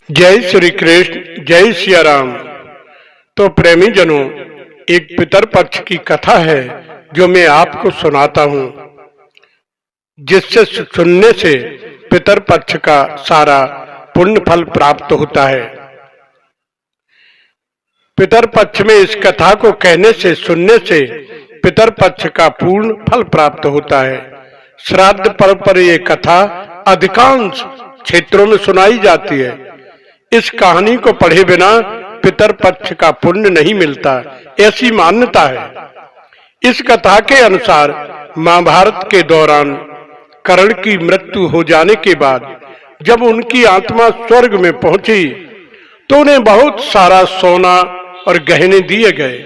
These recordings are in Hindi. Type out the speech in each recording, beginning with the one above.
जय श्री कृष्ण, जय सिया राम। तो प्रेमी जनों, एक पितर पक्ष की कथा है जो मैं आपको सुनाता हूँ, जिससे सुनने से पितर पक्ष का सारा पुण्य फल प्राप्त होता है। पितर पक्ष में इस कथा को कहने से, सुनने से पितर पक्ष का पूर्ण फल प्राप्त होता है। श्राद्ध पर्व पर यह कथा अधिकांश क्षेत्रों में सुनाई जाती है। इस कहानी को पढ़े बिना पितर पक्ष का पुण्य नहीं मिलता, ऐसी मान्यता है। इस कथा के अनुसार महाभारत के दौरान कर्ण की मृत्यु हो जाने के बाद जब उनकी आत्मा स्वर्ग में पहुंची तो उन्हें बहुत सारा सोना और गहने दिए गए।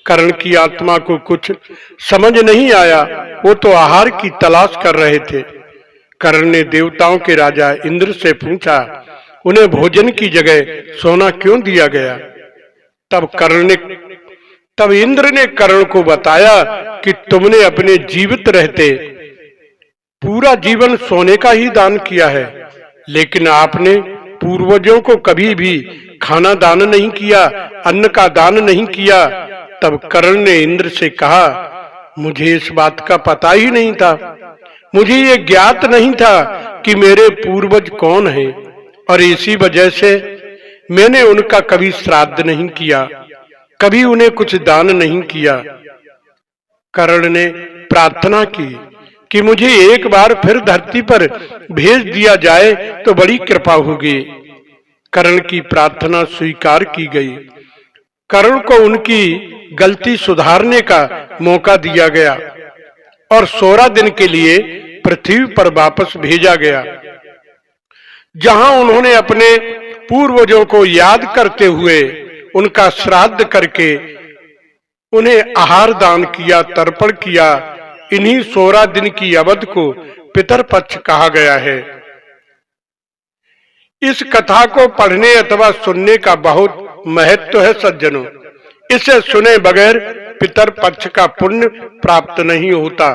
कर्ण की आत्मा को कुछ समझ नहीं आया, वो तो आहार की तलाश कर रहे थे। कर्ण ने देवताओं के राजा इंद्र से पूछा, उन्हें भोजन की जगह सोना क्यों दिया गया? तब इंद्र ने कर्ण को बताया कि तुमने अपने जीवित रहते पूरा जीवन सोने का ही दान किया है, लेकिन आपने पूर्वजों को कभी भी खाना दान नहीं किया, अन्न का दान नहीं किया। तब कर्ण ने इंद्र से कहा, मुझे इस बात का पता ही नहीं था, मुझे ये ज्ञात नहीं था कि मेरे पूर्वज कौन हैं, और इसी वजह से मैंने उनका कभी श्राद्ध नहीं किया, कभी उन्हें कुछ दान नहीं किया। कर्ण ने प्रार्थना की कि मुझे एक बार फिर धरती पर भेज दिया जाए तो बड़ी कृपा होगी। कर्ण की प्रार्थना स्वीकार की गई। कर्ण को उनकी गलती सुधारने का मौका दिया गया और 16 दिन के लिए पृथ्वी पर वापस भेजा गया, जहां उन्होंने अपने पूर्वजों को याद करते हुए उनका श्राद्ध करके उन्हें आहार दान किया, तर्पण किया। इन्हीं 16 दिन की अवधि को पितर पक्ष कहा गया है। इस कथा को पढ़ने अथवा सुनने का बहुत महत्व है सज्जनों। इसे सुने बगैर पितर पक्ष का पुण्य प्राप्त नहीं होता,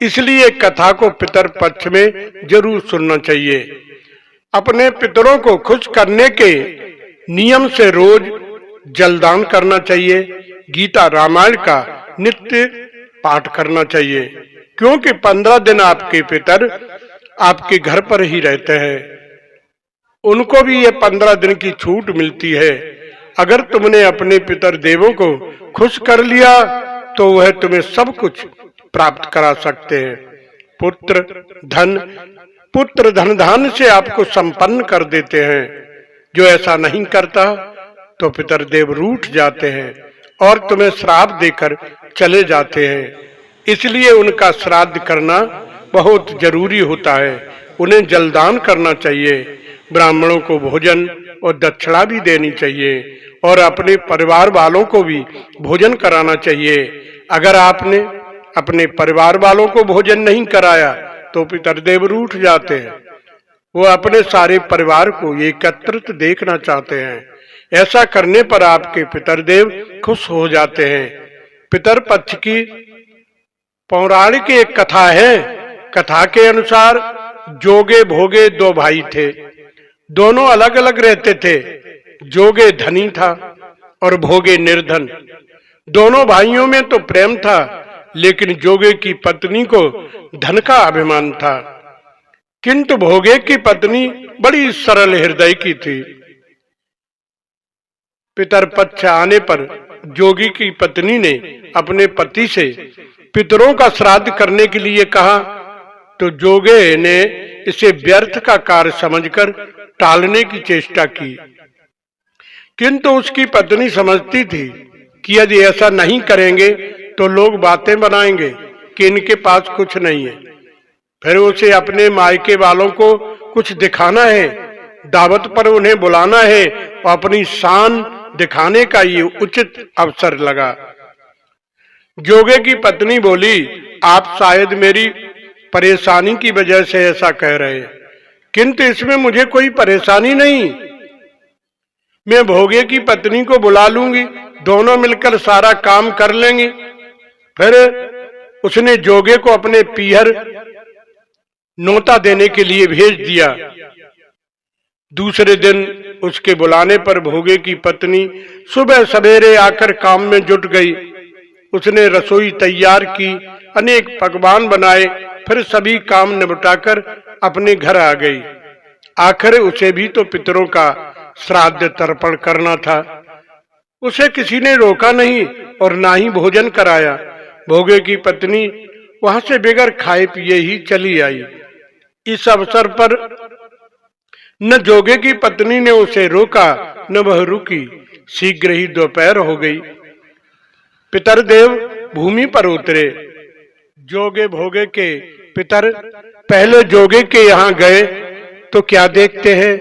इसलिए कथा को पितर पक्ष में जरूर सुनना चाहिए। अपने पितरों को खुश करने के नियम से रोज जलदान करना चाहिए। गीता रामायण का नित्य पाठ करना चाहिए, क्योंकि 15 दिन आपके पितर आपके घर पर ही रहते हैं। उनको भी ये 15 दिन की छूट मिलती है। अगर तुमने अपने पितर देवों को खुश कर लिया तो वह तुम्हें सब कुछ प्राप्त करा सकते हैं। पुत्र धन धान से आपको संपन्न कर देते हैं। जो ऐसा नहीं करता तो पितर देव रूठ जाते हैं और तुम्हें श्राप देकर चले जाते हैं। इसलिए उनका श्राद्ध करना बहुत जरूरी होता है। उन्हें जलदान करना चाहिए, ब्राह्मणों को भोजन और दक्षिणा भी देनी चाहिए और अपने परिवार वालों को भी भोजन कराना चाहिए। अगर आपने अपने परिवार वालों को भोजन नहीं कराया तो पितरदेव रूठ जाते हैं। वो अपने सारे परिवार को एकत्रित देखना चाहते हैं। ऐसा करने पर आपके पितरदेव खुश हो जाते हैं। पितर पक्ष की पौराणिक एक कथा है। कथा के अनुसार जोगे भोगे 2 भाई थे। दोनों अलग अलग रहते थे। जोगे धनी था और भोगे निर्धन। दोनों भाइयों में तो प्रेम था, लेकिन जोगे की पत्नी को धन का अभिमान था, किंतु भोगे की पत्नी बड़ी सरल हृदय की थी। पितर पक्ष आने पर जोगी की पत्नी ने अपने पति से पितरों का श्राद्ध करने के लिए कहा, तो जोगे ने इसे व्यर्थ का कार्य समझकर टालने की चेष्टा की, किंतु उसकी पत्नी समझती थी कि यदि ऐसा नहीं करेंगे तो लोग बातें बनाएंगे कि इनके पास कुछ नहीं है। फिर उसे अपने मायके वालों को कुछ दिखाना है, दावत पर उन्हें बुलाना है और अपनी शान दिखाने का ये उचित अवसर लगा। जोगे की पत्नी बोली, आप शायद मेरी परेशानी की वजह से ऐसा कह रहे हैं, किंतु इसमें मुझे कोई परेशानी नहीं। मैं भोगे की पत्नी को बुला लूंगी, दोनों मिलकर सारा काम कर लेंगे। फिर उसने जोगे को अपने पीहर नोता देने के लिए भेज दिया। दूसरे दिन उसके बुलाने पर भोगे की पत्नी सुबह सवेरे आकर काम में जुट गई। उसने रसोई तैयार की, अनेक पकवान बनाए, फिर सभी काम निपटाकर अपने घर आ गई। आखिर उसे भी तो पितरों का श्राद्ध तर्पण करना था। उसे किसी ने रोका नहीं और ना ही भोजन कराया। भोगे की पत्नी वहां से बेगर खाए पिए ही चली आई। इस अवसर पर न जोगे की पत्नी ने उसे रोका, न वह रुकी। शीघ्र ही दोपहर हो गई। पितरदेव भूमि पर उतरे। जोगे भोगे के पितर पहले जोगे के यहाँ गए तो क्या देखते हैं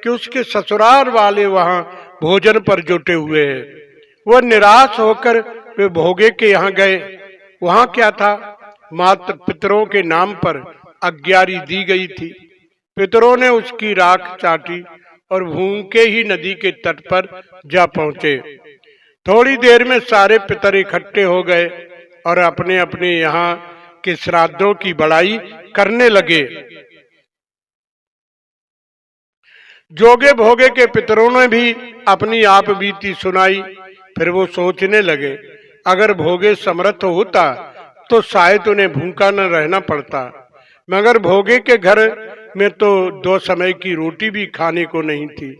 कि उसके ससुराल वाले वहां भोजन पर जुटे हुए हैं। वह निराश होकर वे भोगे के यहाँ गए। वहां क्या था? मात्र पितरों के नाम पर अग्यारी दी गई थी। पितरों ने उसकी राख चाटी और भूखे ही नदी के तट पर जा पहुंचे। थोड़ी देर में सारे पितर इकट्ठे हो गए और अपने अपने यहाँ के श्राद्धों की बड़ाई करने लगे। जोगे भोगे के पितरों ने भी अपनी आप बीती सुनाई। फिर वो सोचने लगे, अगर भोगे समर्थ होता तो शायद उन्हें भूखा न रहना पड़ता, मगर भोगे के घर में तो 2 समय की रोटी भी खाने को नहीं थी।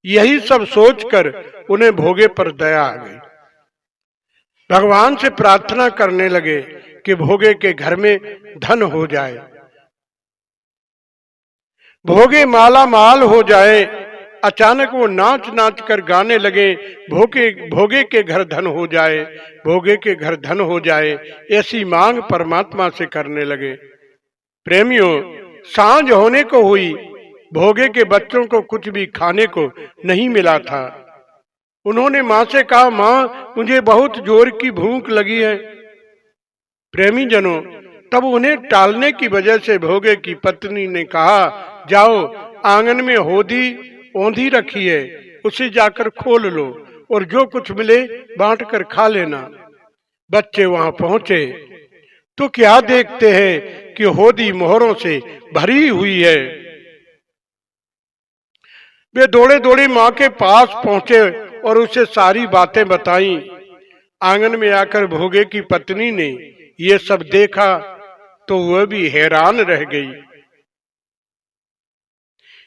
यही सब सोचकर उन्हें भोगे पर दया आ गई। भगवान से प्रार्थना करने लगे कि भोगे के घर में धन हो जाए, भोगे माला माल हो जाए। अचानक वो नाच नाच कर गाने लगे, भोगे के घर धन हो जाए, भोगे के घर धन हो जाए। ऐसी मांग परमात्मा से करने लगे। प्रेमियों, सांझ होने को हुई। भोगे के बच्चों को कुछ भी खाने को नहीं मिला था। उन्होंने माँ से कहा, माँ मुझे बहुत जोर की भूख लगी है। प्रेमी जनों, तब उन्हें टालने की वजह से भोगे की पत्नी ने कहा, जाओ आंगन में होदी औंधी रखी है, उसे जाकर खोल लो और जो कुछ मिले बांट कर खा लेना। बच्चे वहां पहुंचे तो क्या देखते हैं कि होदी मोहरों से भरी हुई है। वे दौड़े दौड़े माँ के पास पहुंचे और उसे सारी बातें बताई। आंगन में आकर भोगे की पत्नी ने ये सब देखा तो वह भी हैरान रह गई।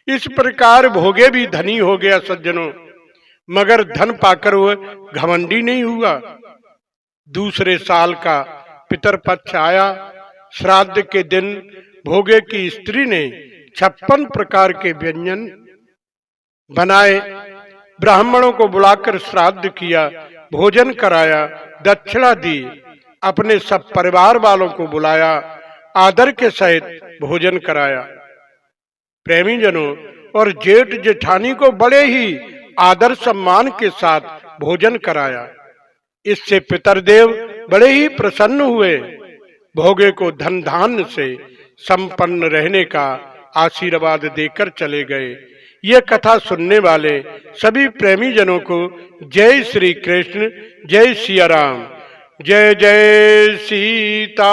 इस प्रकार भोगे भी धनी हो गया सज्जनों, मगर धन पाकर वह घमंडी नहीं हुआ। दूसरे साल का पितरपक्ष आया। श्राद्ध के दिन भोगे की स्त्री ने 56 प्रकार के व्यंजन बनाए। ब्राह्मणों को बुलाकर श्राद्ध किया, भोजन कराया, दक्षिणा दी। अपने सब परिवार वालों को बुलाया, आदर के सहित भोजन कराया। प्रेमी जनों, और जेठ जेठानी को बड़े ही आदर सम्मान के साथ भोजन कराया। इससे पितरदेव बड़े ही प्रसन्न हुए। भोगे को धन धान्य से संपन्न रहने का आशीर्वाद देकर चले गए। ये कथा सुनने वाले सभी प्रेमी जनों को जय श्री कृष्ण, जय सिया राम, जय जय सीताराम।